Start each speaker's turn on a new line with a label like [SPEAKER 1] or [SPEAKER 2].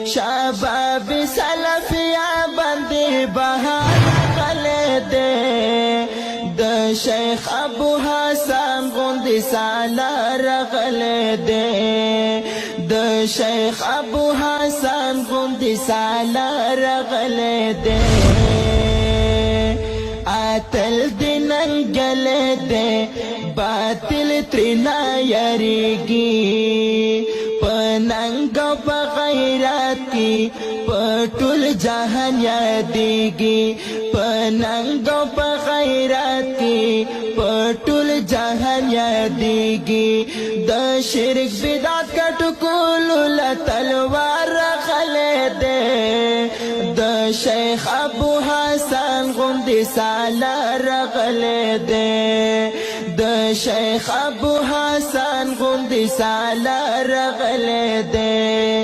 [SPEAKER 1] شباب سلفیا باندې بهار غلې دے د شیخ ابو حسن غوندې سالار غلې دے د شیخ ابو حسن غوندې سالار غلې دے اتل دننګل دے باطل ترنا یریږي پننګ په غیرت کی پټول جهان یادېږي پننګ په غیرت کی پټول جهان یادېږي د شرک بدعت کټ کولو له تلوار غلې دے د شیخ ابو حسن غوندې سالار غلې دے د شیخ ابو حسن غوندې سالار غلې دے